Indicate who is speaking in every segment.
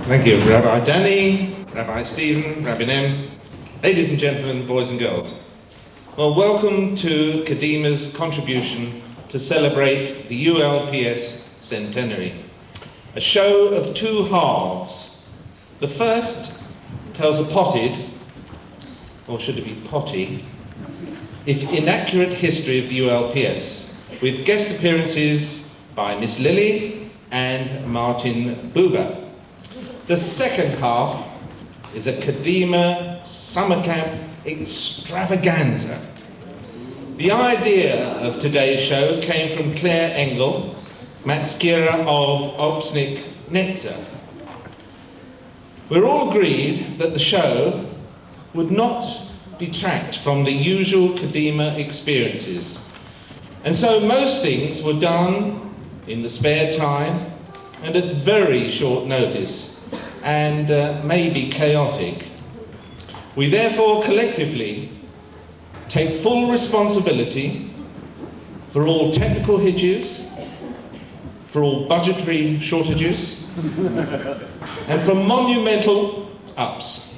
Speaker 1: Thank you, Rabbi Danny, Rabbi Stephen, Rabbi Nem, ladies and gentlemen, boys and girls. Well, welcome to Kadima's contribution to celebrate the ULPS Centenary, a show of two halves. The first tells a potted, or should it be potty, if inaccurate history of the ULPS, with guest appearances by Miss Lily and Martin Buber. The second half is a Kadima summer camp extravaganza. The idea of today's show came from Claire Engel, Matskira of LJY-Netzer. We're all agreed that the show would not detract from the usual Kadima experiences. And so most things were done in the spare time and at very short notice, and maybe chaotic. We therefore collectively take full responsibility for all technical hitches, for all budgetary shortages, and for monumental ups.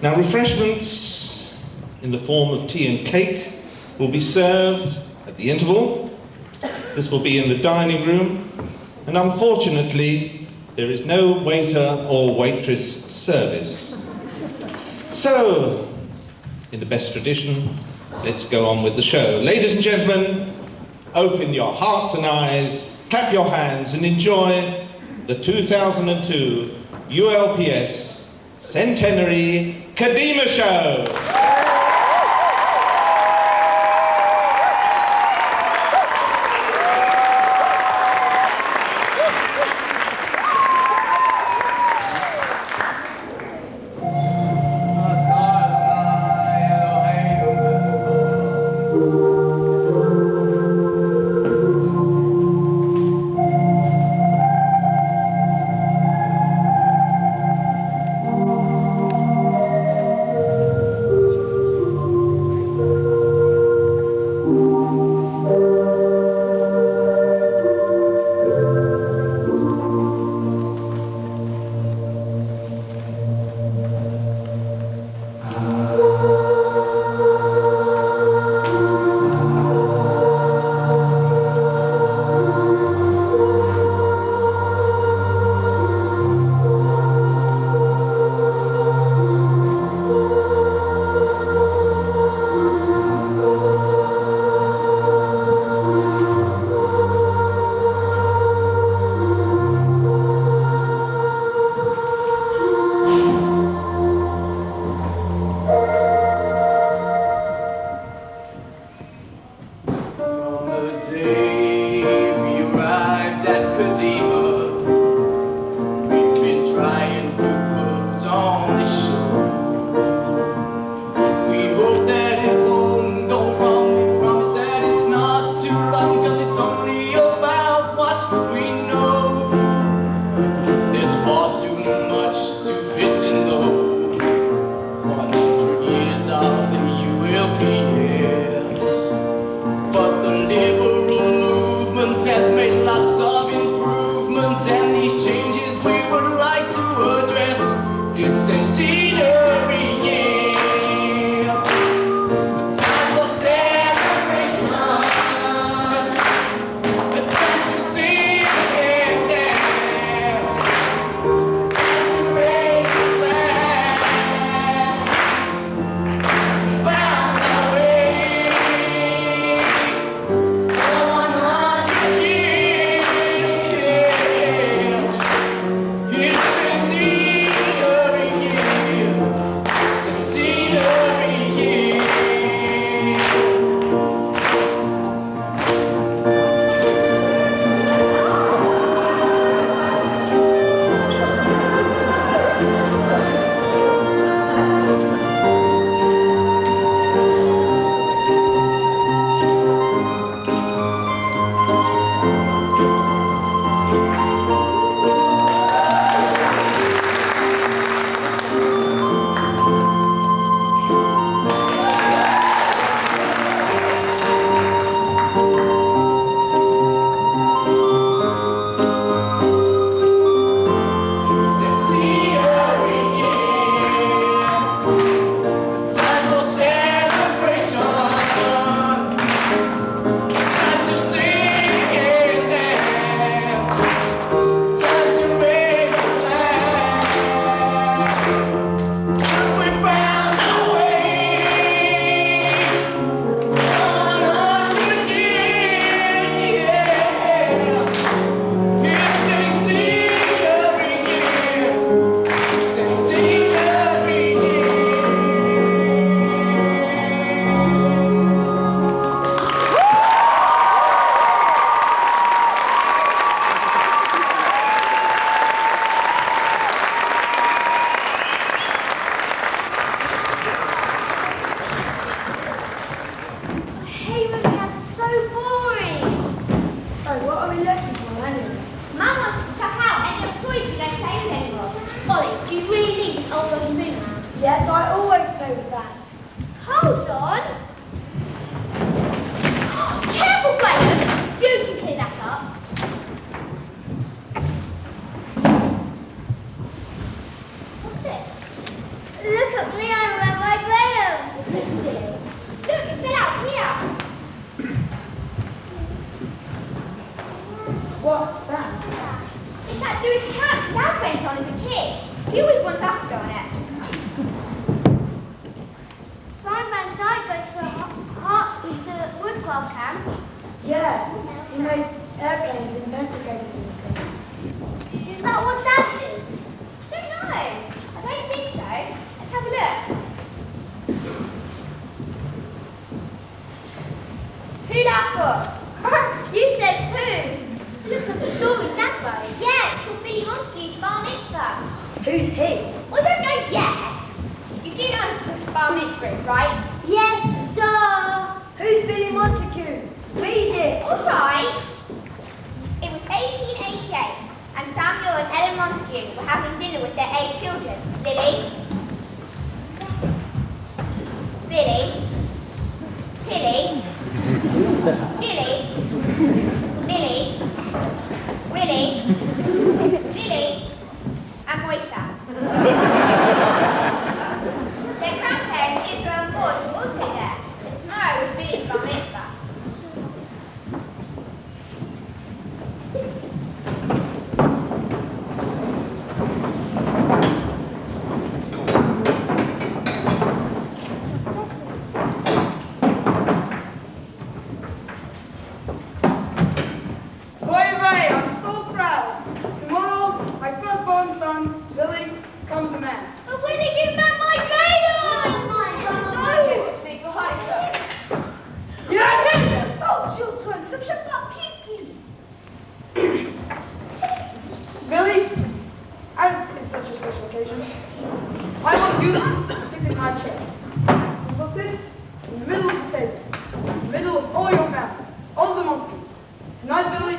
Speaker 1: Now, refreshments in the form of tea and cake will be served at the interval. This will be in the dining room. And unfortunately, there is no waiter or waitress service. So, in the best tradition, let's go on with the show. Ladies and gentlemen, open your hearts and eyes, clap your hands, and enjoy the 2002 ULPS Centenary Kadima Show.
Speaker 2: old moon man?
Speaker 3: Yes, I always play with that.
Speaker 2: Hold on. Careful, Graham. You can clear that up. What's this?
Speaker 3: Look at me, I'm Rabbi Graham.
Speaker 2: You're so silly. Look, it fell out here.
Speaker 3: What's that?
Speaker 2: It's that Jewish cap Dad went on as a kid. He always wants us to go on it.
Speaker 3: Simon Van Dyke goes to Woodcraft camp. Yeah, he made airplanes and pencil cases and things.
Speaker 2: Is that what Dad did? I don't know. I don't think so. Let's have a look. Who that for? You said who? It looks like a story Dad wrote. Yeah, it's called Billy Montague's Bar Mitzvah.
Speaker 3: Who's he?
Speaker 2: Well, I don't know yet. You do know it's called Bar Mitzvah, right?
Speaker 3: Yes, duh. Who's Billy Montague? Read it.
Speaker 2: All right. It was 1888, and Samuel and Ellen Montague were having dinner with their 8 children. Lily, Billy, Tilly, Jilly, Millie, Willie, Lily, and Moisha. Their grandparents, Israel and Maud, were also there, as tomorrow was Billy's bar mitzvah.
Speaker 3: But when they give back my cradle! No!
Speaker 2: Speak behind her.
Speaker 3: Yeah! Oh, children, some Shabbat peace, please.
Speaker 4: Billy, as it's such a special occasion, I want you to sit in my chair. You will sit in the middle of the table, in the middle of all your family, all the Montagues. Tonight, Billy,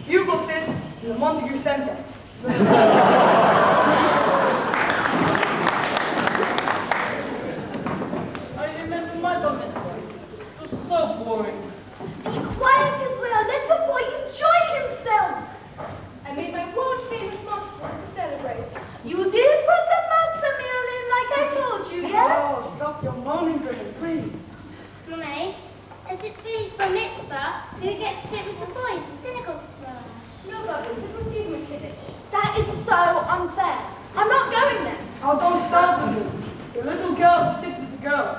Speaker 4: you will sit in the Montague Center.
Speaker 5: I remember my bar mitzvah. It was so boring.
Speaker 3: Be quiet, Israel. Let the boy enjoy himself.
Speaker 2: I made my world famous monster to celebrate.
Speaker 3: You did put the matzo meal in like I told you, yes?
Speaker 4: Oh, stop your moaning, Billy, please.
Speaker 6: Mummy, as it's Billy's bar mitzvah, do we get to sit with the boys in synagogue tomorrow?
Speaker 2: No, Bobby, it was even finished.
Speaker 3: That is so unfair. I'm not going there.
Speaker 4: Oh, don't start with me. The little girl will sit with the girls.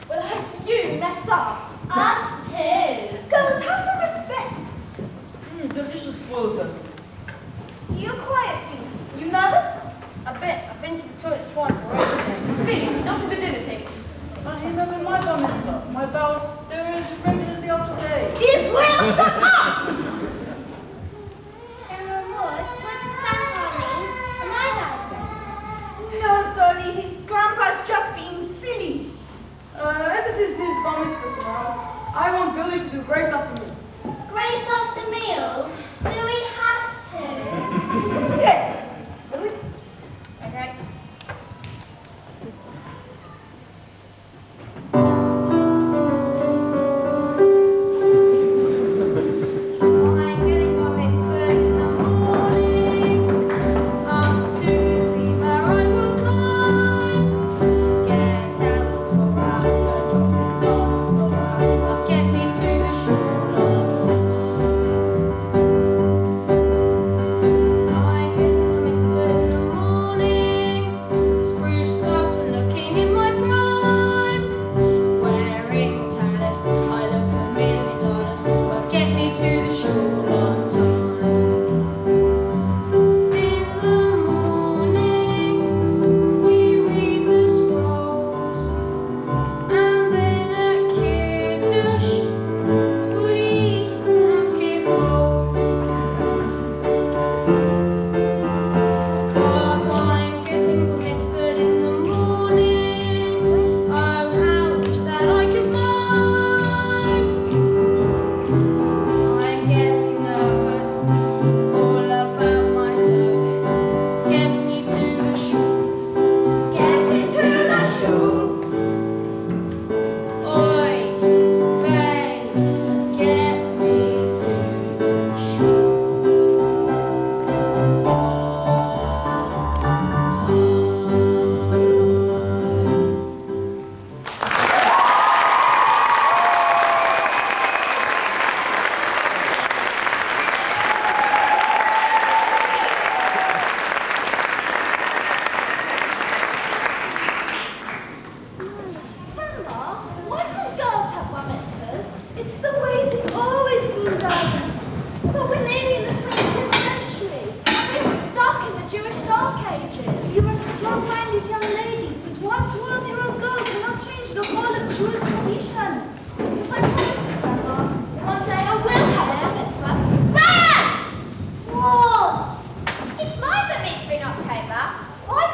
Speaker 3: Well, I hope you mess up.
Speaker 6: Us too.
Speaker 3: Girls, have some respect.
Speaker 5: Delicious bulletin.
Speaker 3: You quiet, please. You nervous?
Speaker 2: A bit. I've been to the toilet twice already today. Billy, not to the dinner table.
Speaker 5: I remember my bar mitzvah. My vows, there is regular as the other day.
Speaker 3: Israel, shut up!
Speaker 6: Everyone was, what does that mean? Am I allowed to?
Speaker 3: No, Dolly, his grandpa's just being silly.
Speaker 4: As it is his bar mitzvah tomorrow, I want Billy to do grace after me.
Speaker 6: Grace after meals? Do we have to?
Speaker 3: Yes. Billy?
Speaker 2: Okay.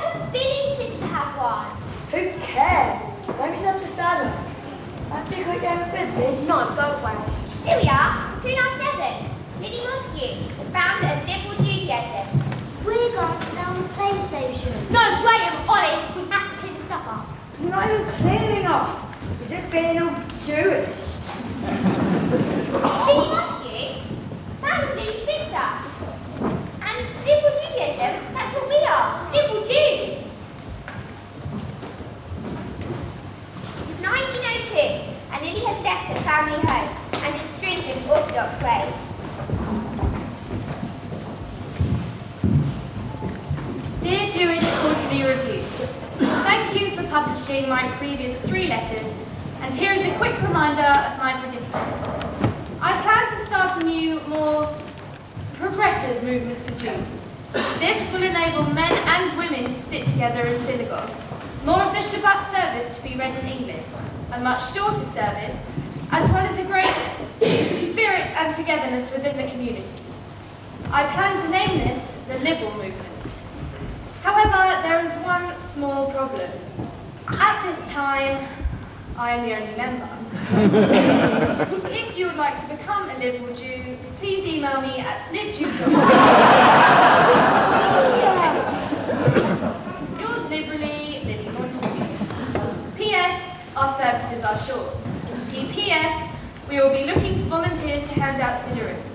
Speaker 2: doesn't Billy's sister have one?
Speaker 3: Who cares? Don't be such a sadder. That's a quick game of frisbee. No, go away.
Speaker 2: Here we are, Who Now 7. Lily Montague, the founder of Liberal Judaism.
Speaker 6: We're going to go on the PlayStation.
Speaker 2: No, Graham, Ollie, we have to clean the stuff up.
Speaker 3: You're not even cleaning up. You're just being all Jewish.
Speaker 2: Lily Montague? That was Lily's sister. And Liberal Judaism, that's what we are, Liberal Jews. It is 1902, and Lily has left her family home and its stringent Orthodox ways.
Speaker 7: Dear Jewish Quarterly Review, thank you for publishing my previous 3 letters, and here is a quick reminder of my predicament. I plan to start a new, more progressive movement for Jews. This will enable men and women to sit together in synagogue, more of the Shabbat service to be read in English, a much shorter service, as well as a great spirit and togetherness within the community. I plan to name this the Liberal Movement. However, there is one small problem. At this time, I am the only member. If you would like to become a Liberal Jew, please email me at libjew.com. Yours liberally, Lily Montague. P.S. Our services are short. P.S. We will be looking for volunteers to hand out cigarettes.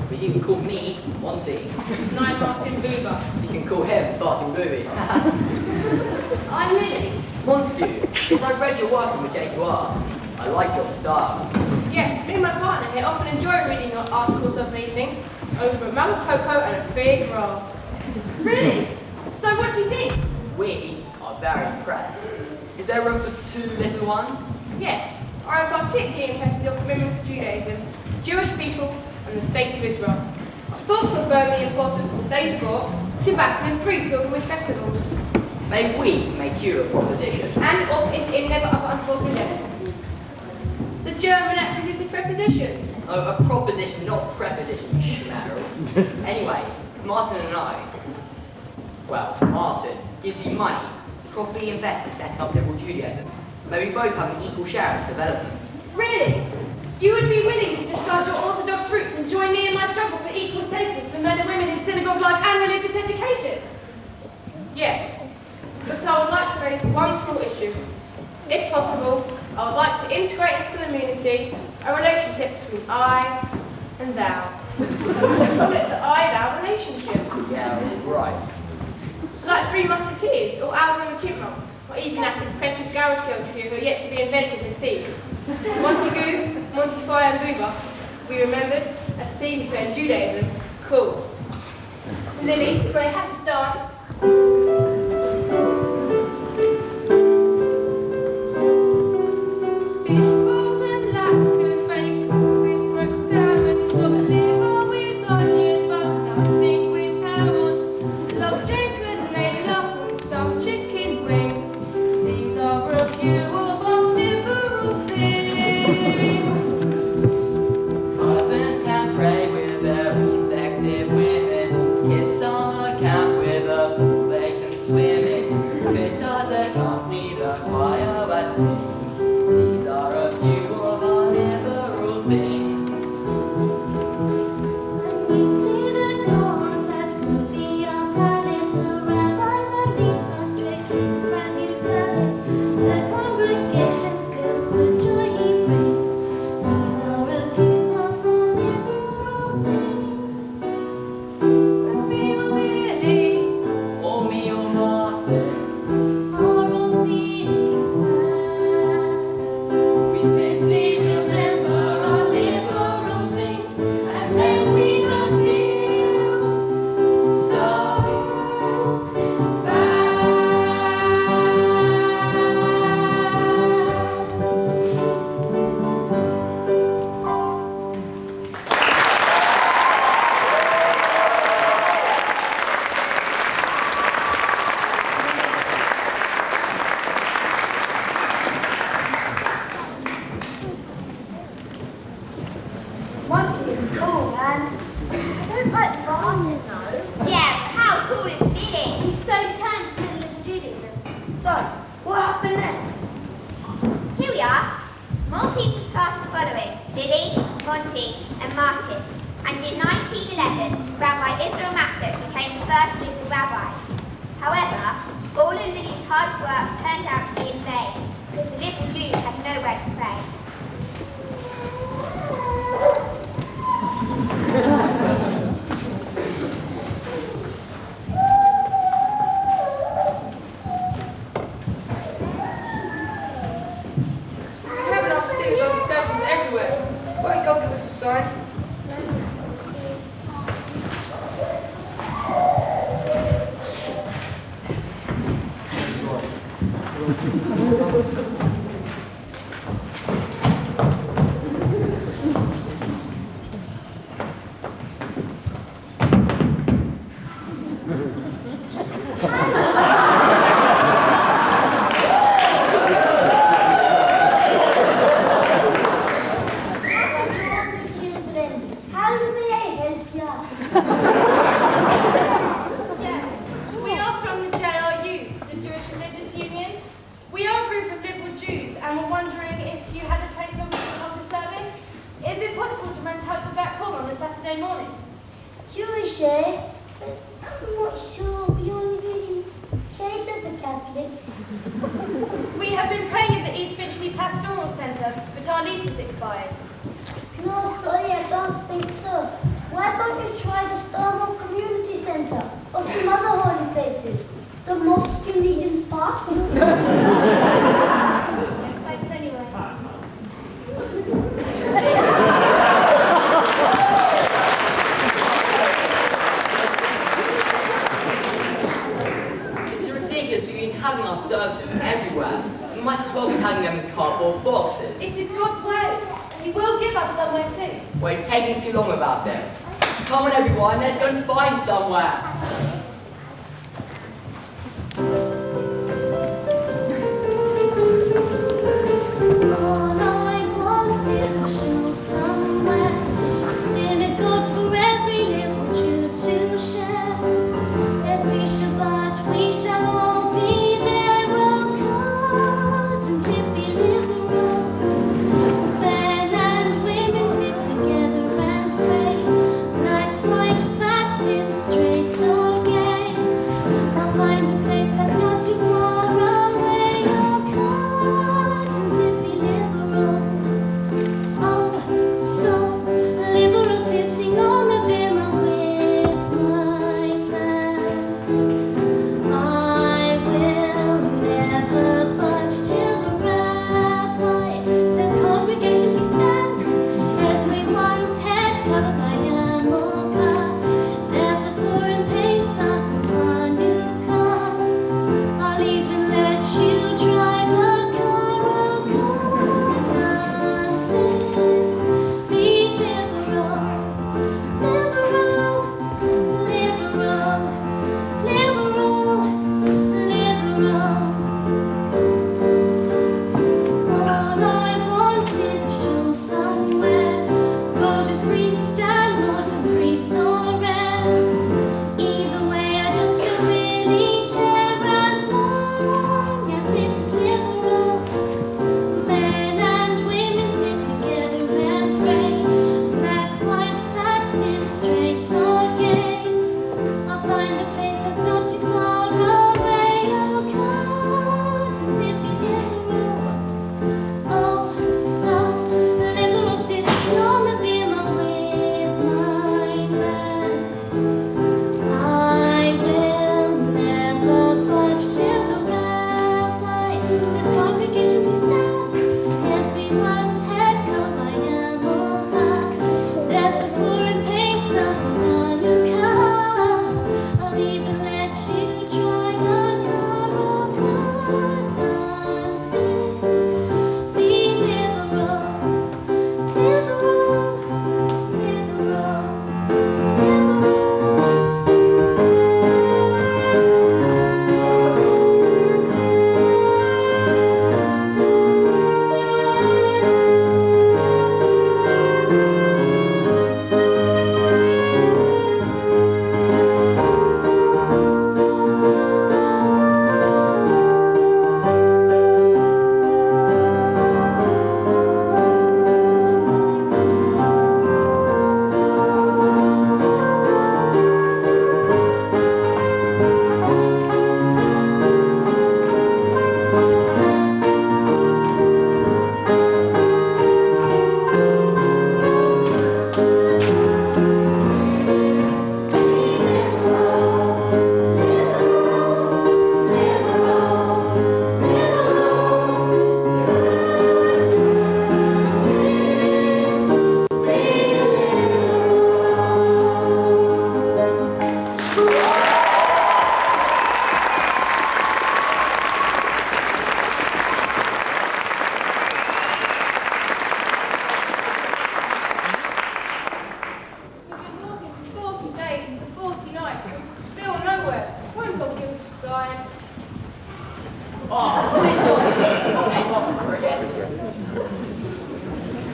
Speaker 8: But you can call me Monty.
Speaker 5: And I'm Martin Boober.
Speaker 8: You can call him Barton Booby.
Speaker 5: I'm Lily.
Speaker 8: Montague, yes, I've read your work in the JQR. I like your style.
Speaker 5: Yes, me and my partner here often enjoy reading our articles of the evening over a mug of cocoa and a big roll. Really? So what do you think?
Speaker 8: We are very impressed. Is there room for 2 little ones?
Speaker 5: Yes, I am particularly impressed with your commitment to Judaism, Jewish people, and the state of Israel. I still confirm the importance of the days brought, tobacco and pre-pilgrimage festivals.
Speaker 8: May we make you a proposition?
Speaker 5: And of its never other unforced endeavour. The German accusative prepositions.
Speaker 8: Oh, a proposition, not preposition, you schmarrel. Anyway, Martin and I, well, Martin gives you money to properly invest in setting up Liberal Judaism. May we both have an equal share in its development.
Speaker 5: Really? You would be willing to discard your Orthodox roots and join me in my struggle for equal status for men and women in synagogue life and religious education? Yes, but I would like to raise one small issue. If possible, I would like to integrate into the community a relationship between I and thou. I call it the I-thou relationship.
Speaker 8: Yeah, right.
Speaker 5: It's like Three Musketeers, or Alvin and the Chipmunks, or even that impressive garage kill trio who are yet to be invented in Steve. Montague, Montify and Boober will be remembered as the team between Judaism. Cool. Lily, for a happy stance.
Speaker 8: Husbands can pray with their respective women. Kids summer camp with a pool they can swim in. Guitars accompany the choir that sings. These are a few of our liberal things.
Speaker 6: And you see the dawn that will be our palace, a rabbi that leads us straight his brand new talents. The congregation feels the joy he brings. These are a few of our liberal things.
Speaker 8: Or me or Martin,
Speaker 6: Are all feeling sad.
Speaker 8: we simply
Speaker 6: Remember our liberal things, and then we don't feel so bad.
Speaker 3: Monty is cool, man. I don't like Martin, though.
Speaker 2: Yeah, but how cool is Lily? She's so determined to kill Liberal Judaism.
Speaker 3: So, what happened next?
Speaker 2: Here we are. More people started following Lily, Monty, and Martin. And in 1911, Rabbi Israel Matzer became the first liberal rabbi. However, all of Lily's hard work turned out to be in vain because the liberal Jews had nowhere to pray.
Speaker 5: We have enough synagogue services everywhere. Why don't God give us a sign?
Speaker 3: Children, how may I help you?
Speaker 7: Yes, we are from the JRU, the Jewish Religious Union. We are a group of liberal Jews, and we're wondering if you had a place where we could hold the service. Is it possible to rent out the back hall on a Saturday morning?
Speaker 3: Jewish, eh? But I'm not sure we only really cater for Catholics.
Speaker 7: We have been praying at the East Finchley Pastoral Centre, but our lease has expired.
Speaker 3: No, sorry, I don't think so. Why don't you try the Stonewall Community Centre or some other holy places? The mosque in Regent's Park?
Speaker 7: Thanks anyway.
Speaker 8: It's ridiculous. We've been having our services everywhere. We might as well be having them in cardboard boxes.
Speaker 7: It is God's way. He will give us somewhere soon.
Speaker 8: Well, it's taking too long about it. Come on, everyone, let's go and find somewhere.
Speaker 6: All I want is a show somewhere, a synagogue for every little Jew to share. Every Shabbat we shall all be there, all cut and tippy liberal. Men and women sit together and pray, not quite fat, thin, straight, so gay.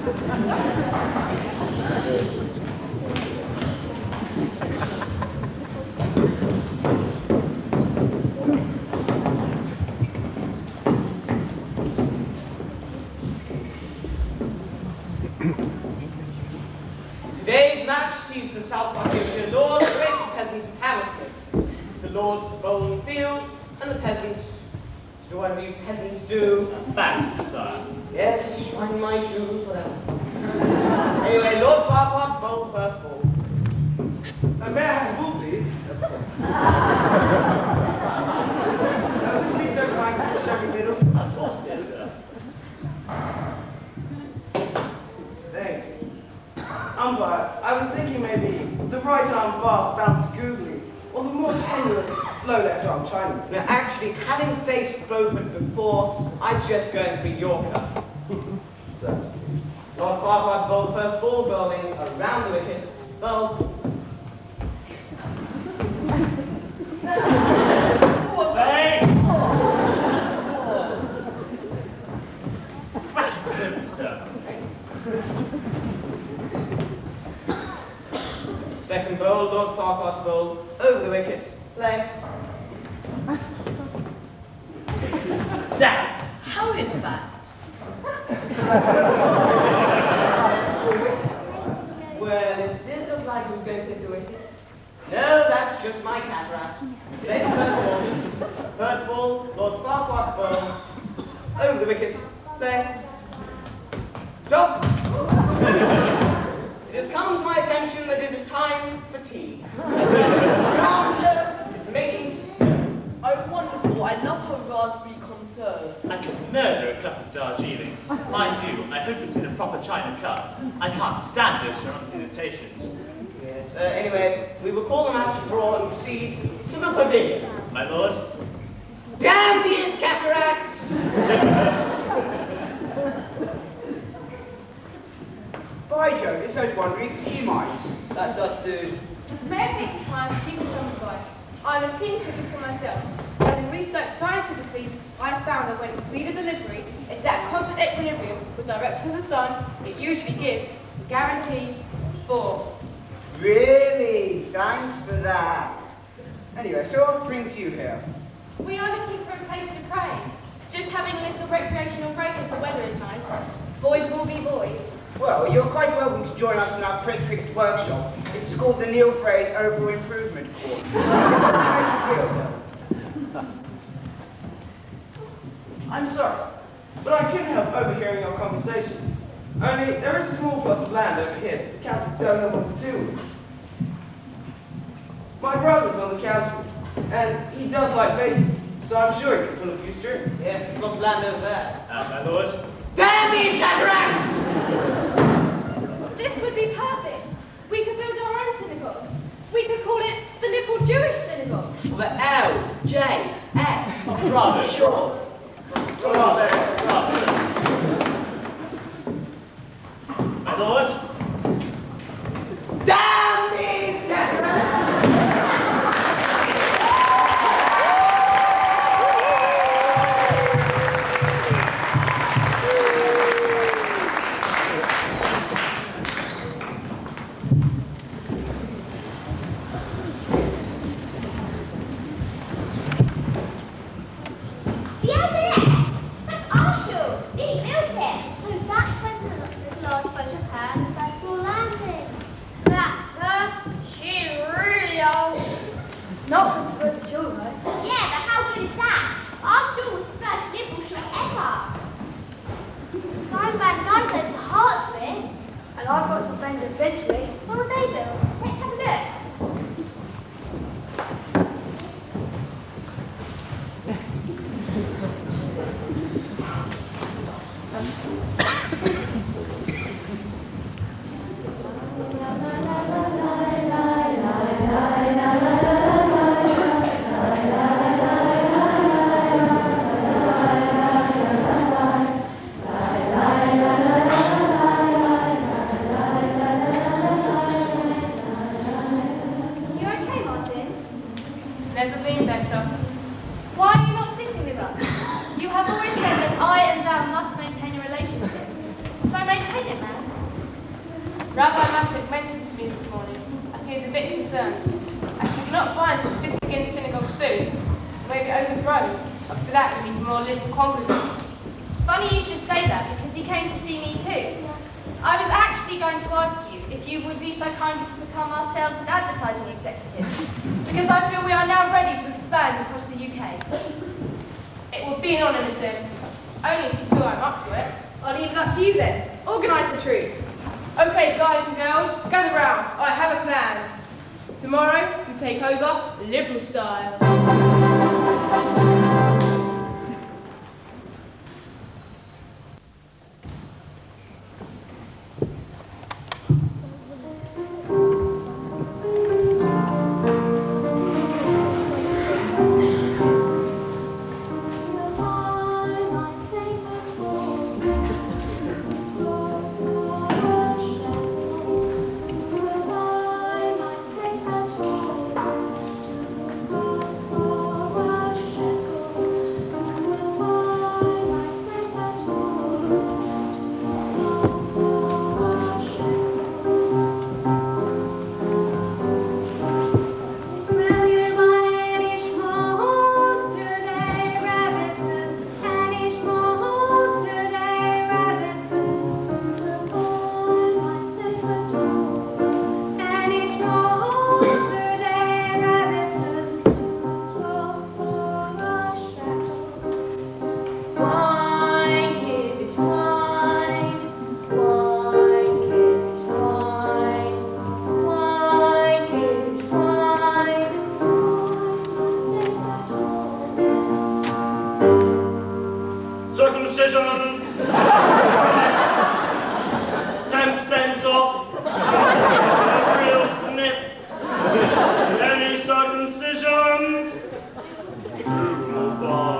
Speaker 9: Today's match sees the South Buckinghamshire Lords race the peasants of Hammersmith. The Lords bowl in field, and the peasants do whatever you peasants do.
Speaker 10: Back, sire.
Speaker 9: Yes, shine my shoes, whatever. Anyway, Lord Farquhar bowl first ball.
Speaker 11: May I have a ball, please? Please don't mind Mr. Sherry Middle.
Speaker 10: Of course, dear sir.
Speaker 11: Thank you. Umpire, I was thinking maybe the right arm fast bounce googly, or the more tenuous slow left arm Chinaman.
Speaker 9: Now, actually, having faced Beaufort before, I'd just go for Yorker.
Speaker 11: So,
Speaker 9: Lord Farquhar bowled first ball, bowling around the wicket. Bowl.
Speaker 10: Hey! Cracking sir.
Speaker 9: Second bowl, Lord Farquhar's bowl, over the wicket. Play.
Speaker 10: Dad, how is that?
Speaker 9: Well, it did look like he was going to hit the wicket. No, that's just my cataract. Then third ball. Third ball, Lord Farquhar's bowl, over the wicket. Play. Stop! It has come to my attention that it is time for tea. Counselor is making snow.
Speaker 12: Oh, wonderful. I love her raspberry conserve.
Speaker 10: I could murder a cup of Darjeeling. Mind you, I hope it's in a proper china cup. I can't stand those surrounding imitations.
Speaker 9: Yes. Anyways, we will call the match draw and proceed to the pavilion.
Speaker 10: My lord?
Speaker 9: Damn these cataracts!
Speaker 11: by Jove, it's those wandering ski mice.
Speaker 8: That's us, dude.
Speaker 5: May I take the time to give you some advice? I'm a keen cooker for myself. Having researched scientifically, I found that when the speed of delivery is at constant equilibrium with the direction of the sun, it usually gives the guarantee for.
Speaker 11: Really? Thanks for that. Anyway, so what brings you here?
Speaker 7: We are looking for a place to pray. Just having a little recreational break as the weather is nice. Boys will be boys.
Speaker 11: Well, you're quite welcome to join us in our cricket workshop. It's called the Neil Fraser Overall Improvement Course. How do you feel? I'm sorry, but I couldn't help overhearing your conversation. Only, there is a small plot of land over here that the council don't know what to do with. My brother's on the council, and he does like bacon, so I'm sure he can pull a few strings.
Speaker 9: Yes, we've got land over there.
Speaker 10: My lord?
Speaker 9: Damn these cataracts!
Speaker 7: This would be perfect. We could build our own synagogue. We could call it the Liberal Jewish Synagogue.
Speaker 8: The LJS.
Speaker 10: Bravo.
Speaker 8: Short.
Speaker 10: Bravo. My lord?
Speaker 9: Damn these cataracts!
Speaker 2: The LJS? That's our shul. He built it. So that's when the large bunch of her and the first ball landed. That's her. She's really old.
Speaker 3: Not good for the shul, right?
Speaker 2: Yeah, but how good is that? Our shul was the first liberal shul ever. Simon Van Dyke goes to Hartsmith.
Speaker 3: And I've got some friends at Finchley.
Speaker 2: What were they built? Let's have a look.
Speaker 5: Rabbi Machane mentioned to me this morning that he is a bit concerned, as he cannot find to persist against synagogue soon, and may be overthrown. After that, we need more liberal congregants.
Speaker 7: Funny you should say that, because he came to see me too. I was actually going to ask you if you would be so kind as to become our sales and advertising executive, because I feel we are now ready to expand across the UK.
Speaker 5: It would be an honour, Miss M. Only if you feel I'm up to it.
Speaker 7: I'll leave it up to you then. Organise the troops.
Speaker 5: Okay, guys and girls, gather round. I have a plan. Tomorrow, we take over liberal style.
Speaker 13: Circumcisions! 10% off! A real snip! Any circumcisions? Who will buy?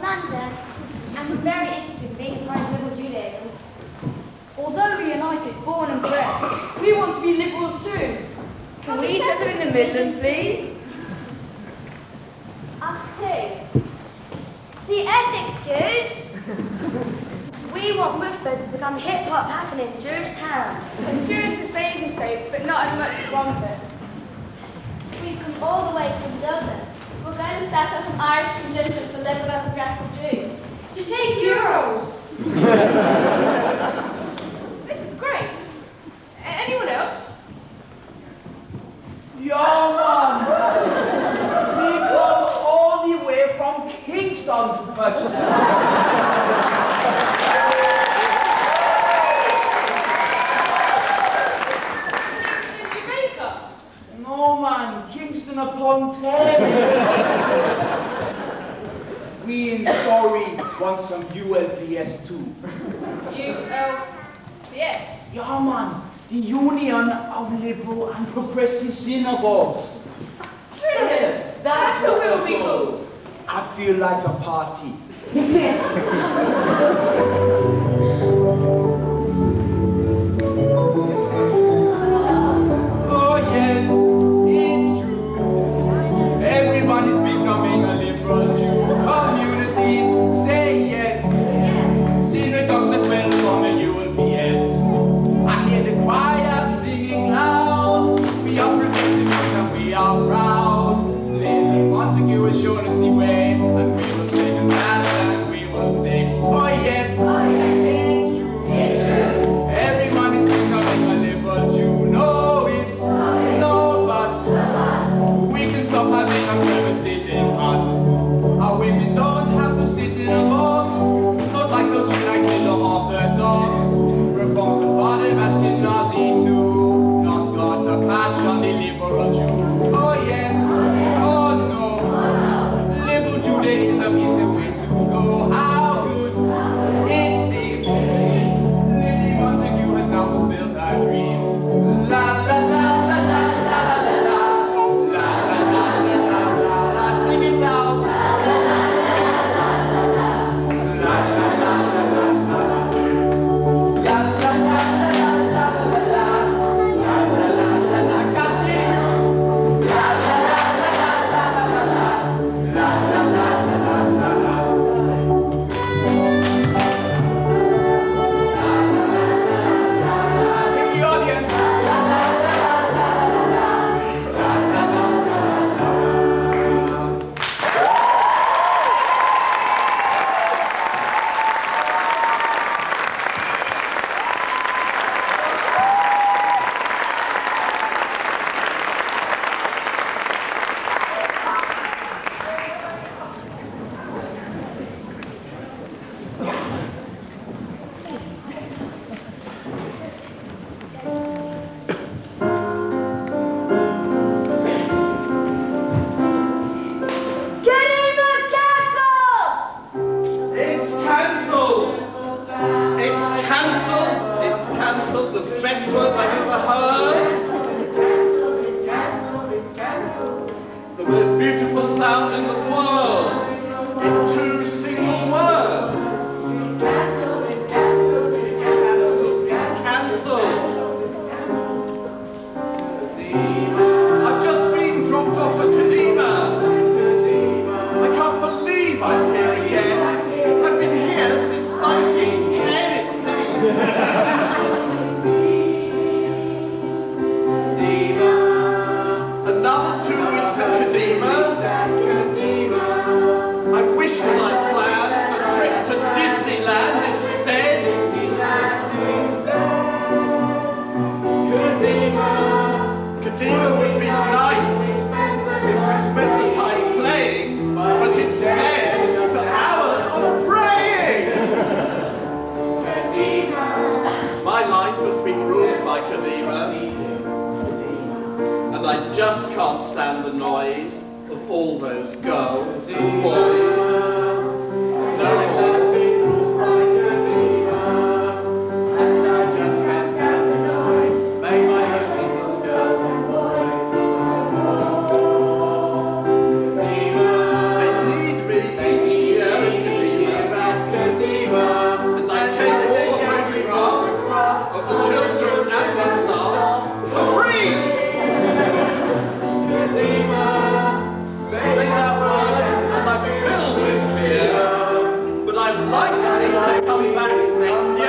Speaker 2: London, and we're very interested in being part of Liberal Judaism.
Speaker 14: Although we're united, born and bred,
Speaker 4: we want to be liberals too. Can we settle in the Midlands, please?
Speaker 2: Us too. The Essex Jews. We
Speaker 3: want Muffa to become hip-hop happening in Jewish town.
Speaker 5: As Jewish as Basingstoke, but not as much as Romford.
Speaker 3: We've come all the way from Dublin.
Speaker 15: We're going to set up an Irish contingent for liberal and progressive Jews.
Speaker 4: To take euros.
Speaker 5: This is great. Anyone else?
Speaker 16: Yeah, man. We come all the way from Kingston to purchase it.
Speaker 5: Jamaica?
Speaker 16: No, man. Kingston upon Thames. We in Surrey want some ULPS too.
Speaker 5: ULPS?
Speaker 16: Yeah, man. The Union of Liberal and Progressive Synagogues.
Speaker 5: Really? That's what we'll be called.
Speaker 16: I feel like a party. Oh yes, it's true. Everyone is becoming a liberal Jew. Communities say yes. Synagogues are built on the ULPS. I hear the choir singing loud. We are progressive and we are proud. Little Montague has shown us the way, and we will sing and dance and we will sing. Oh yes, it's true. Everyone is becoming a liberal Jew. No, it's no buts. We can stop having our services in huts. Our women don't have to sit in a box, not like those United or Orthodox. Reforms of Father Ashkenazi too. Not got the patch on the liberal Jew. Oh yes, oh no. Liberal Judaism is the way to go. How good it seems. Lily Montague has now fulfilled our dreams. La la la la la la la la. La la la la la la la. Sing it loud. La la la la la la. La la la la la la la. La la la la la. Castillo. La la la la la la la la. La la la la la la la. In the audience. La la la la la la. La la la la la la. It's cancelled! It's cancelled! It's cancelled! The best words I've ever heard! The most beautiful sound in the world! In two single words! It's cancelled! It's cancelled! It's cancelled! It's cancelled! I've just been dropped off at Kadima! I can't believe I'm here again! I've been here since 1910, it seems! Another 2 weeks at Kadima. I wish that I'd planned a trip to Disneyland instead. Kadima would be nice if we spent the time playing, but instead it's just hours of praying. My life has been ruined by Kadima, and I just can't stand the noise of all those girls and boys. No more. And I just can't stand the noise made by those little girls and boys. They need me each year in Kadima, and I take all the photographs of the children and the staff for free. Say that word and I'm filled with fear, but I'd like to come back next year.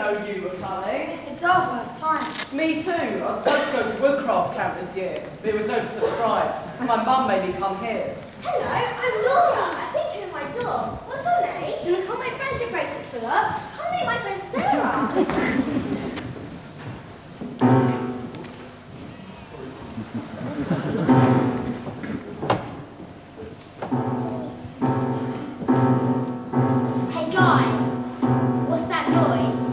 Speaker 12: know you were coming.
Speaker 3: It's our first time.
Speaker 12: Me too. I was supposed to go to Woodcraft Camp this year, but it was oversubscribed, so my mum made me come here.
Speaker 2: Hello, I'm Laura. I think you're in my door. What's your name?
Speaker 3: Do you want to cut my friendship bracelets for us?
Speaker 2: Come meet my friend Sarah.
Speaker 3: Hey guys, what's that noise?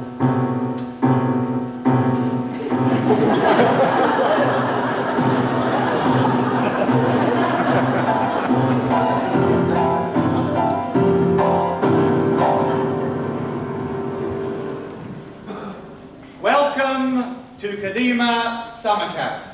Speaker 17: Welcome to Kadima Summer Camp.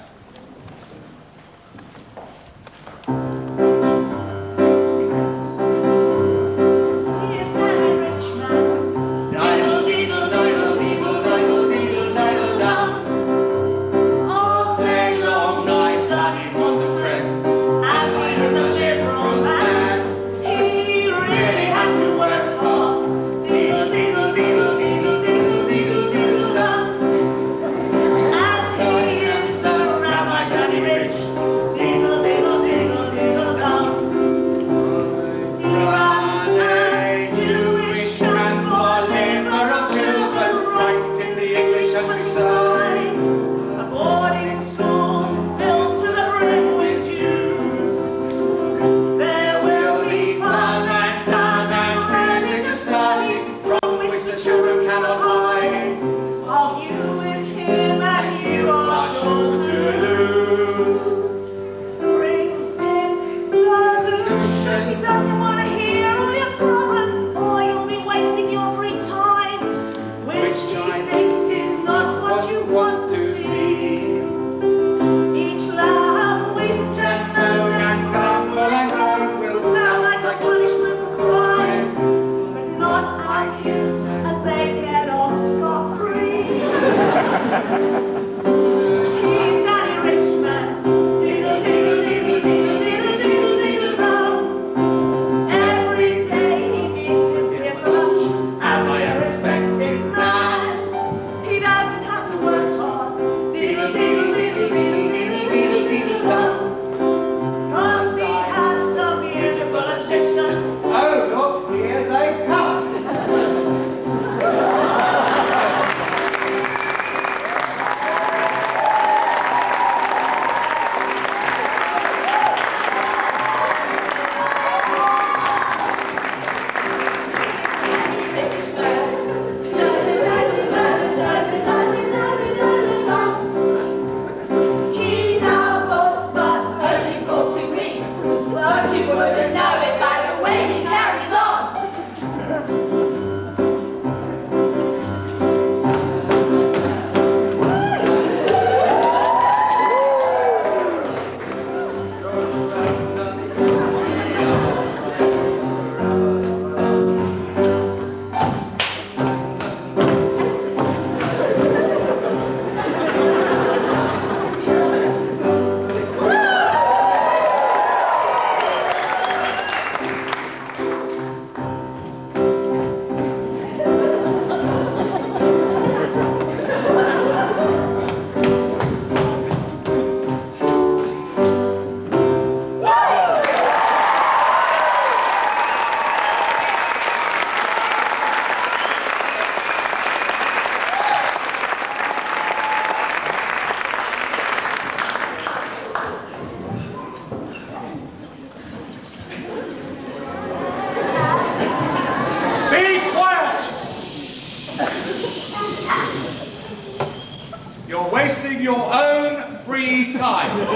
Speaker 17: You're wasting your own free time.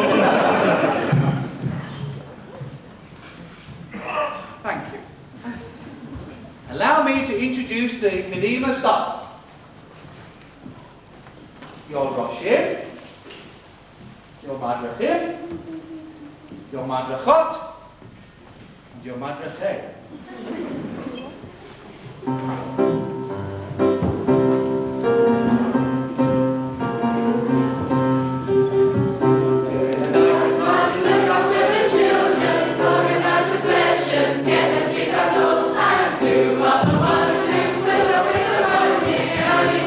Speaker 17: Thank you. Allow me to introduce the Kadima staff. Your Roshim, your Madrachim, your Madrachot, and your Madrachem.
Speaker 6: Get the sleep at all, and do all the ones who put up with the money, only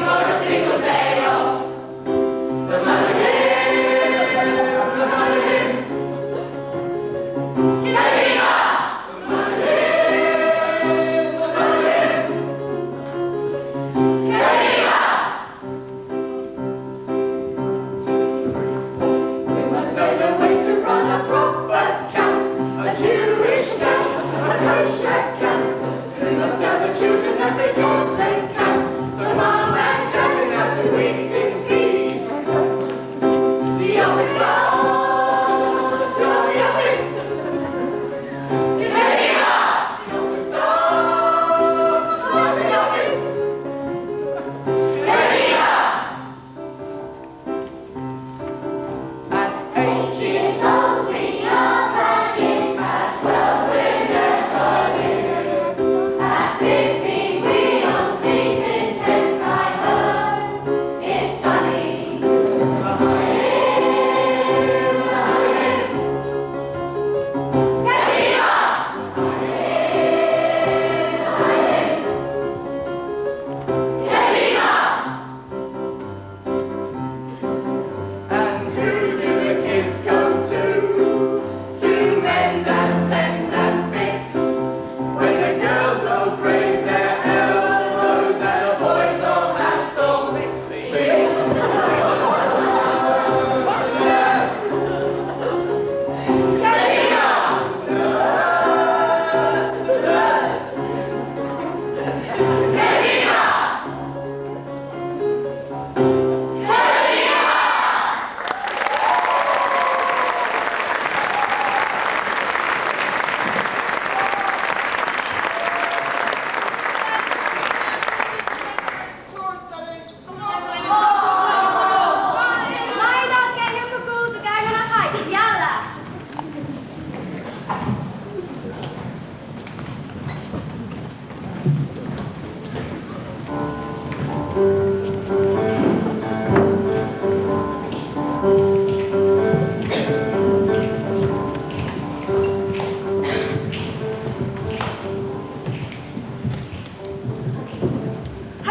Speaker 14: Have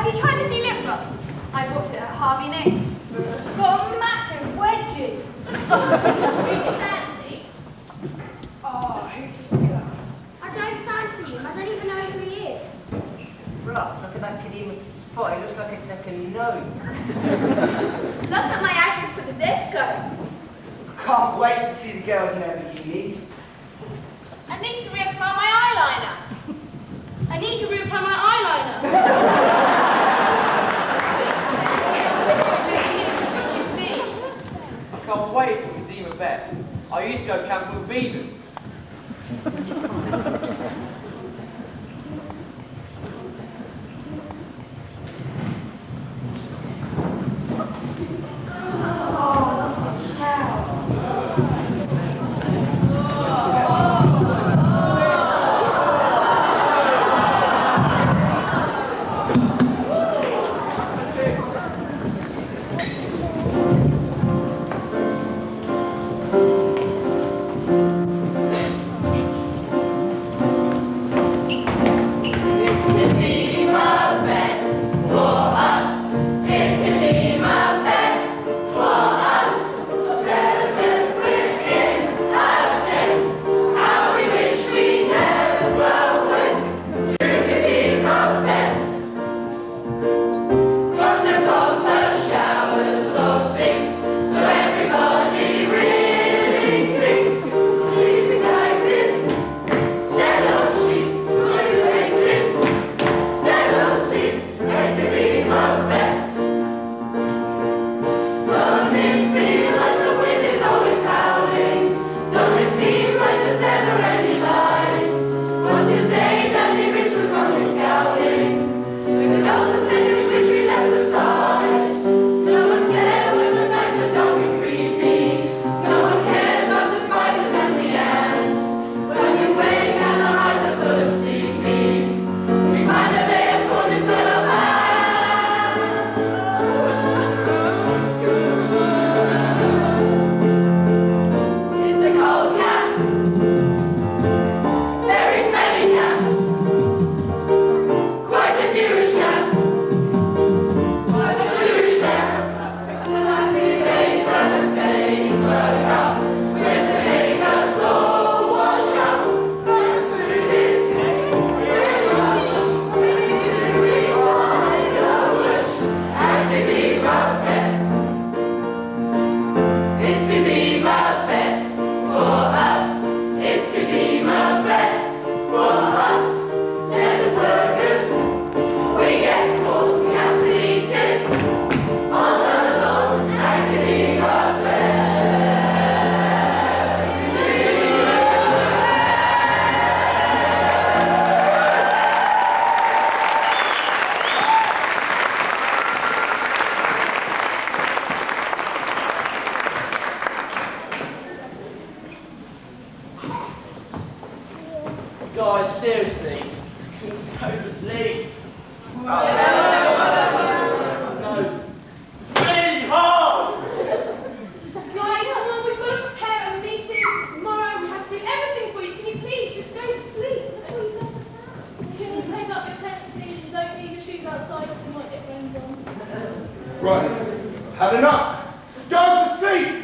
Speaker 14: you tried this new lip gloss? I bought it at Harvey Nicks. Got a massive wedgie. Who do you fancy? Oh, who just go?
Speaker 2: I don't fancy him. I don't even know who he is.
Speaker 8: Bruh, look at that Kadima spot. It looks like a second nose.
Speaker 15: Look at my outfit for the disco.
Speaker 9: Can't wait to see the girls in their bikinis.
Speaker 15: I need to reapply my eyeliner.
Speaker 14: I need to reapply my eyeliner.
Speaker 12: I can't wait for Kadima Beth. I used to go camping with vegans.
Speaker 9: Guys, seriously, I couldn't just go to sleep. No. Really hard!
Speaker 5: Guys, come on, we've got to prepare a meeting tomorrow. We have to do everything for you. Can you please just go to sleep? That's all you've done.
Speaker 15: Can you pick up your tents, please? You don't leave your shoes outside because you might get rained on.
Speaker 18: Right, had enough. Go to sleep.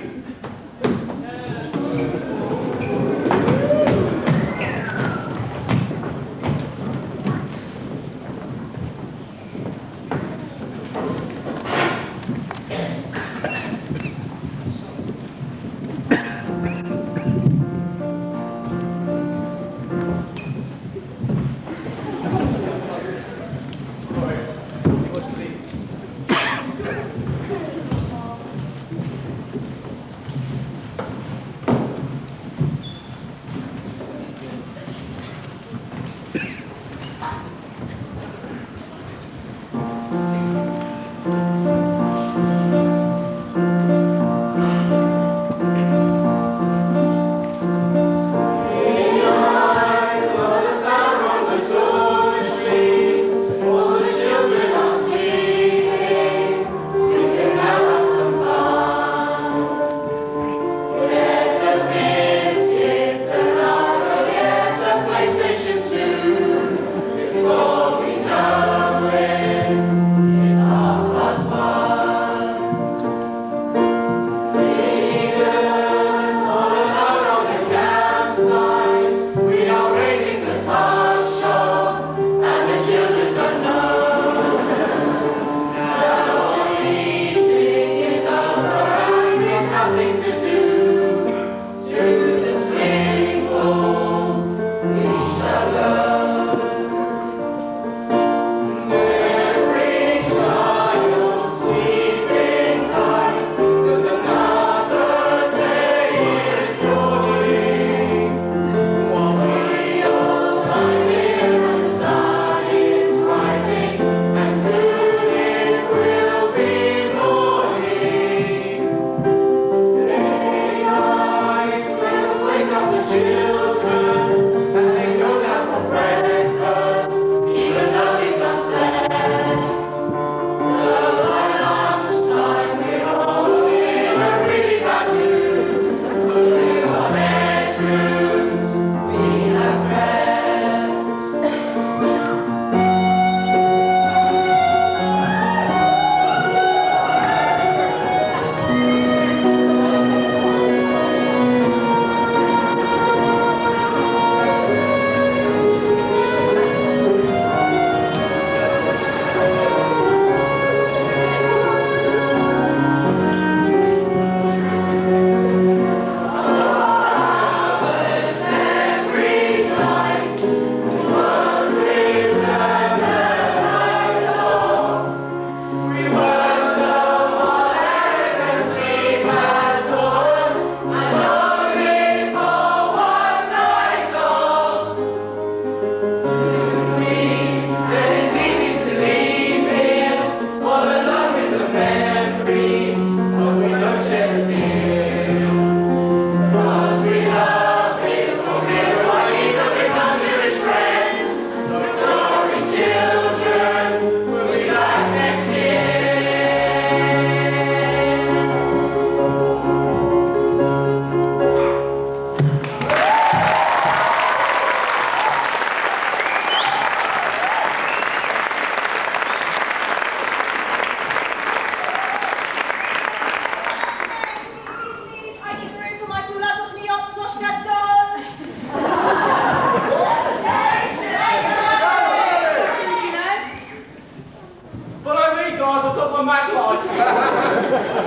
Speaker 11: because I took my Mac light.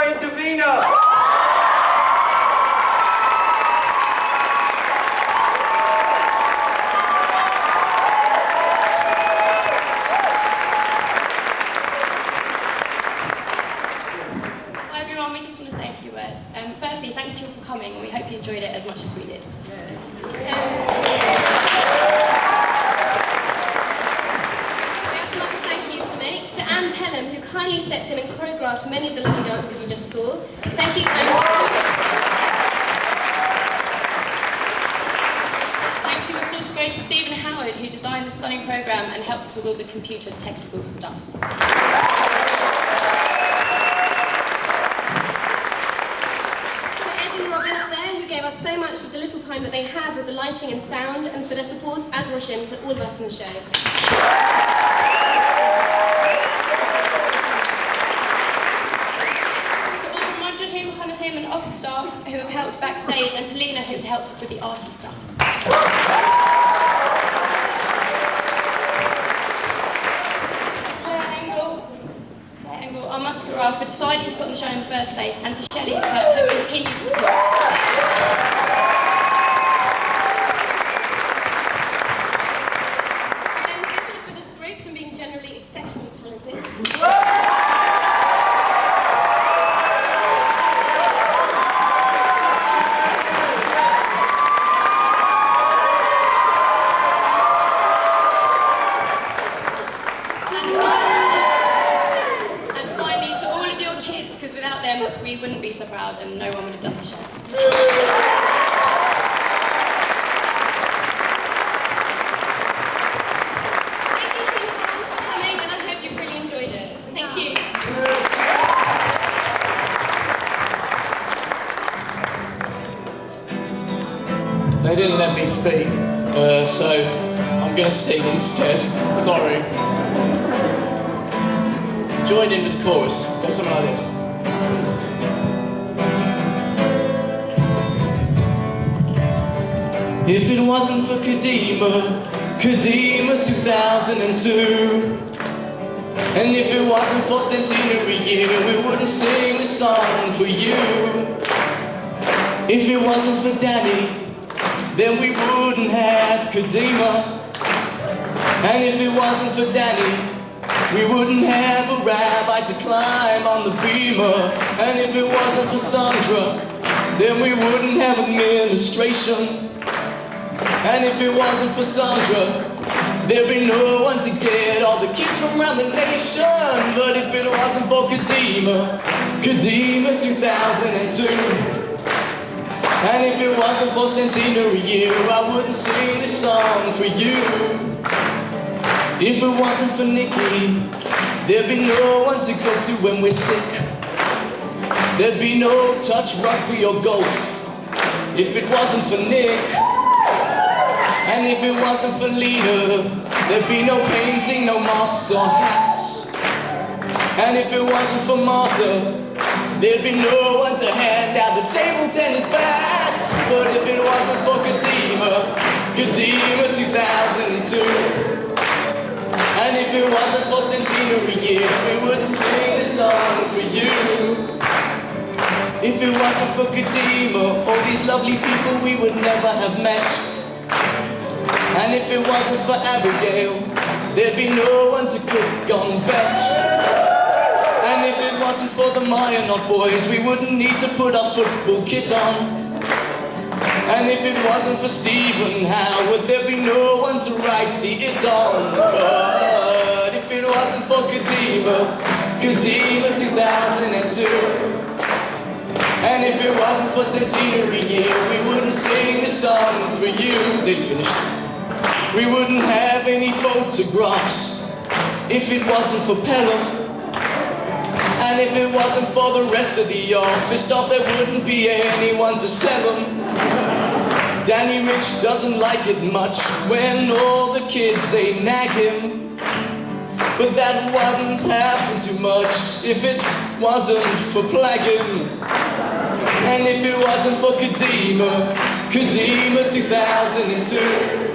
Speaker 9: your intervener.
Speaker 19: Hi everyone, we just want to say a few words. Firstly, thank you all for coming, and we hope you enjoyed it as much as we did. Who kindly stepped in and choreographed many of the lovely dances you just saw. Thank you. Thank you must also go to Stephen Howard, who designed the stunning programme and helped us with all the computer technical stuff. To Ed and Robin up there, who gave us so much of the little time that they have with the lighting and sound, and for their support, as Roshim, to all of us in the show. Him and office staff who have helped backstage, and to Lena who helped us with the arty stuff. To Claire Engel, our masquerade, for deciding to put on the show in the first place, and to Shelley for her continued support. To Ben Fisher for the script and being generally exceptionally talented. We wouldn't be so proud, and no one would have done the show. Thank you to you all for coming, and I hope you've really enjoyed it. Thank you.
Speaker 20: They didn't let me speak, so I'm going to sing instead. Sorry. Join in with the chorus. Go something like this. If it wasn't for Kadima 2002, and if it wasn't for Centenary year, we wouldn't sing this song for you. If it wasn't for Danny, then we wouldn't have Kadima. And if it wasn't for Danny, we wouldn't have a rabbi to climb on the beamer. And if it wasn't for Sandra, then we wouldn't have administration. And if it wasn't for Sandra, there'd be no one to get all the kids from around the nation. But if it wasn't for Kadima 2002, and if it wasn't for Centenary year, I wouldn't sing this song for you. If it wasn't for Nikki, there'd be no one to go to when we're sick. There'd be no touch rugby or golf if it wasn't for Nick. And if it wasn't for Lena, there'd be no painting, no masks or hats. And if it wasn't for Martha, there'd be no one to hand out the table tennis bats. But if it wasn't for Kadima 2002, and if it wasn't for Centenary year, we wouldn't sing this song for you. If it wasn't for Kadima, all these lovely people we would never have met. And if it wasn't for Abigail, there'd be no one to cook on bet. And if it wasn't for the Mayanot boys, we wouldn't need to put our football kit on. And if it wasn't for Stephen Howard, there'd be no one to write the it on. But if it wasn't for Kadima 2002, and if it wasn't for Centenary year, we wouldn't sing this song for you. Nearly finished. We wouldn't have any photographs if it wasn't for Pelham. And if it wasn't for the rest of the office staff, there wouldn't be anyone to sell them. Danny Rich doesn't like it much when all the kids, they nag him. But that wouldn't happen too much if it wasn't for Plagging. And if it wasn't for Kadima 2002,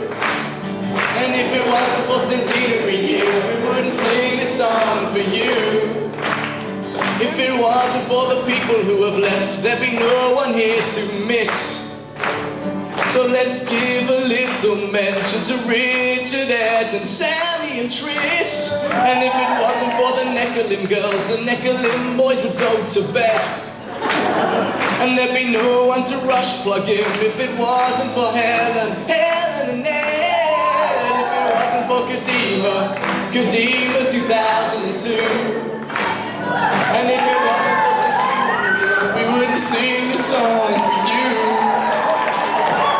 Speaker 20: and if it wasn't for Centenary year, we wouldn't sing this song for you. If it wasn't for the people who have left, there'd be no one here to miss. So let's give a little mention to Richard, Ed, and Sally and Trish. And if it wasn't for the Neckerlim girls, the Neckerlim boys would go to bed. And there'd be no one to rush plug him if it wasn't for Helen and Ed. If it wasn't for Kadima 2002. And if it wasn't for Centenary, we wouldn't sing the song for you.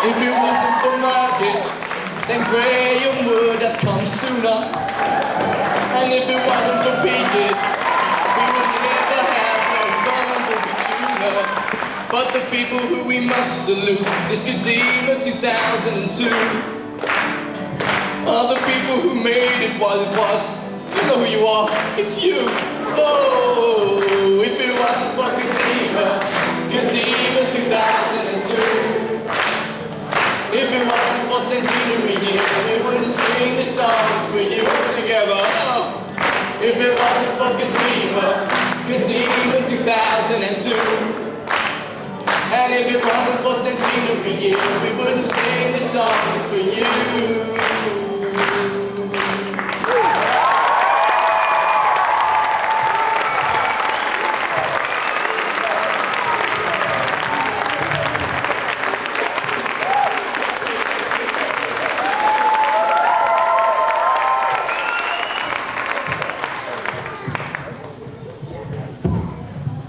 Speaker 20: If it wasn't for Margaret, then Graham would have come sooner. And if it wasn't for Peter, we would never have no bumblebee tuner. But the people who we must salute is Kadima 2002. Are the people who made it while it was. You know who you are, it's you. Oh, if it wasn't for Kadima 2002. If it wasn't for Centenary year, we wouldn't sing this song for you together. Oh. If it wasn't for Kadima 2002. And if it wasn't for Centenary year, we wouldn't sing this song for you.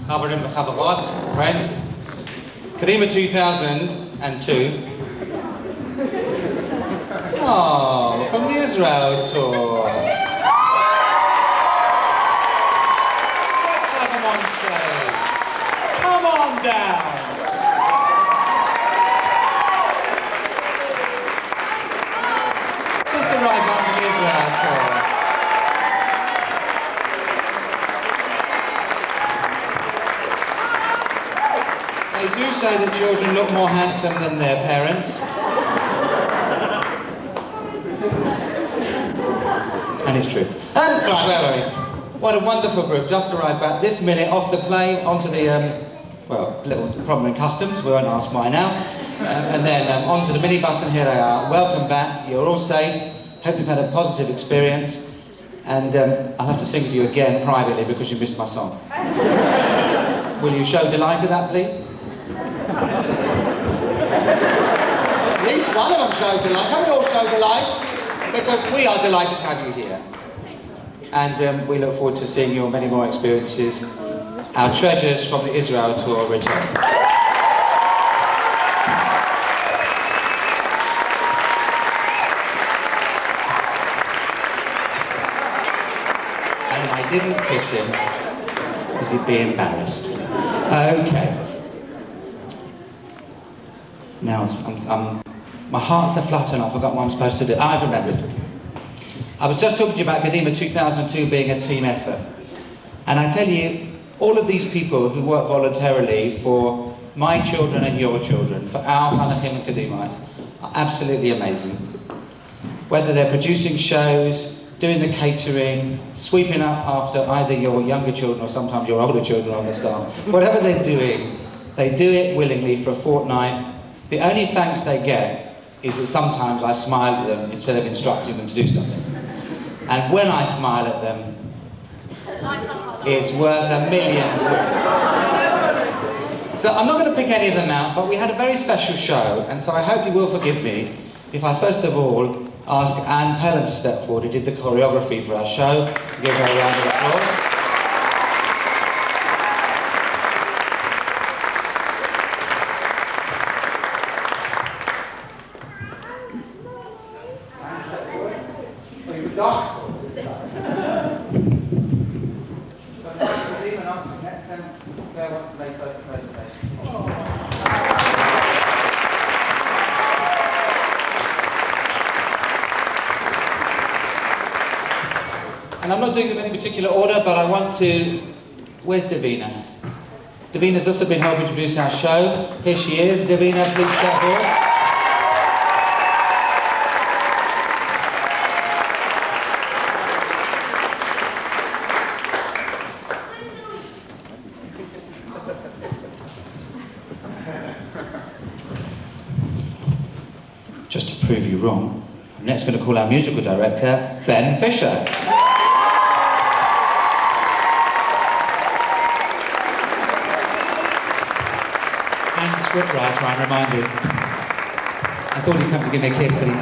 Speaker 17: Chavarim v'chavarot, friends, Kadima 2002. Oh, from the Israel tour. Let's have them on stage. Come on down. Just arrived on the Israel tour. They do say that children look more handsome than their parents. And it's true. Right, where were we? What a wonderful group. Just arrived back this minute off the plane onto the, well, little problem in customs. We won't ask why now. And then onto the minibus, and here they are. Welcome back. You're all safe. Hope you've had a positive experience. And I'll have to sing for you again privately because you missed my song. Will you show delight to that, please? At least one of them shows delight. Can we all show delight? Because we are delighted to have you here. And we look forward to seeing your many more experiences. Our treasures from the Israel tour return. And I didn't kiss him because he'd be embarrassed. Okay. Now, my heart's aflutter and I forgot what I'm supposed to do. I've remembered. I was just talking to you about Kadima 2002 being a team effort. And I tell you, all of these people who work voluntarily for my children and your children, for our Chanachim and Kadimites, are absolutely amazing. Whether they're producing shows, doing the catering, sweeping up after either your younger children or sometimes your older children on the staff, whatever they're doing, they do it willingly for a fortnight. The only thanks they get is that sometimes I smile at them instead of instructing them to do something. And when I smile at them, it's worth a million. So I'm not going to pick any of them out, but we had a very special show, and so I hope you will forgive me if I first of all ask Anne Pelham to step forward, who did the choreography for our show. Give her a round of applause. And I'm not doing them in any particular order, but I want to... Where's Davina? Davina's also been helping to produce our show. Here she is. Davina, please step forward. prove you wrong. I'm next going to call our musical director, Ben Fisher. And scriptwriter, I'm reminded. I thought he'd come to give me a kiss, but he...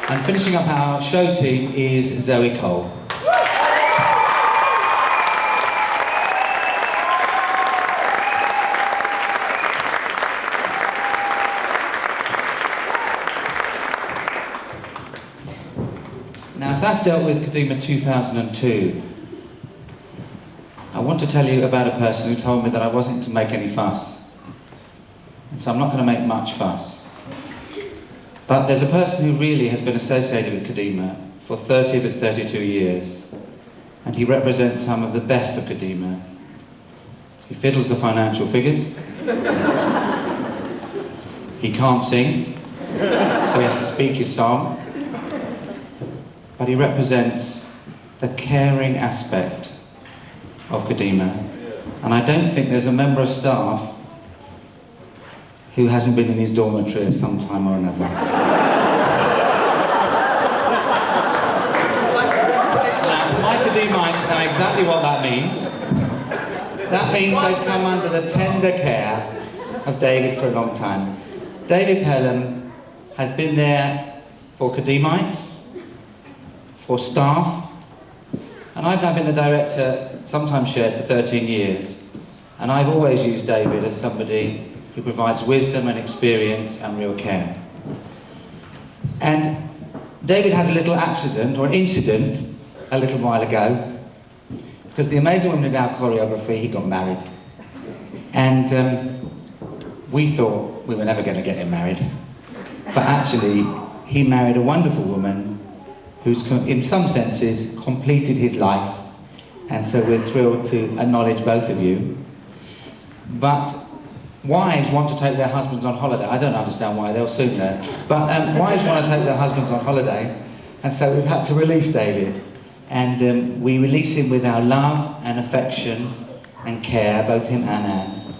Speaker 17: And finishing up our show team is Zoe Cole. Now, if that's dealt with Kadima 2002, I want to tell you about a person who told me that I wasn't to make any fuss. And so I'm not going to make much fuss. But there's a person who really has been associated with Kadima for 30 of its 32 years. And he represents some of the best of Kadima. He fiddles the financial figures. He can't sing, so he has to speak his song. But he represents the caring aspect of Kadima. And I don't think there's a member of staff who hasn't been in his dormitory at some time or another. Now, my Kadimites know exactly what that means. That means they've come under the tender care of David for a long time. David Pelham has been there for Kadimites, for staff, and I've now been the director, sometimes shared, for 13 years. And I've always used David as somebody who provides wisdom and experience and real care. And David had a little accident, or an incident, a little while ago, because the amazing woman in our choreography, he got married. And we thought we were never going to get him married. But actually, he married a wonderful woman who's, in some senses, completed his life. And so we're thrilled to acknowledge both of you. But wives want to take their husbands on holiday. I don't understand why, they'll soon learn. But wives want to take their husbands on holiday, and so we've had to release David. And we release him with our love and affection and care, both him and Anne.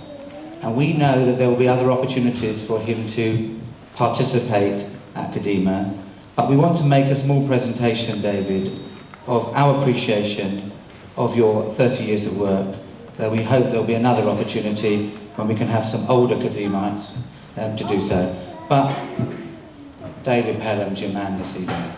Speaker 17: And we know that there will be other opportunities for him to participate at Kadima. But we want to make a small presentation, David, of our appreciation of your 30 years of work. Though we hope there'll be another opportunity when we can have some older Kadimites to do so. But David Pelham's your man this evening.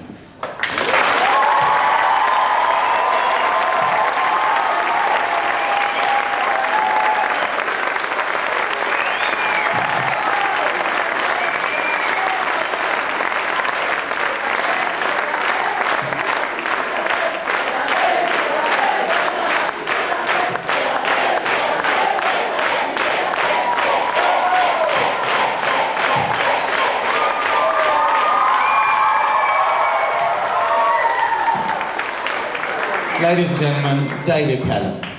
Speaker 17: Ladies and gentlemen, David Pelham.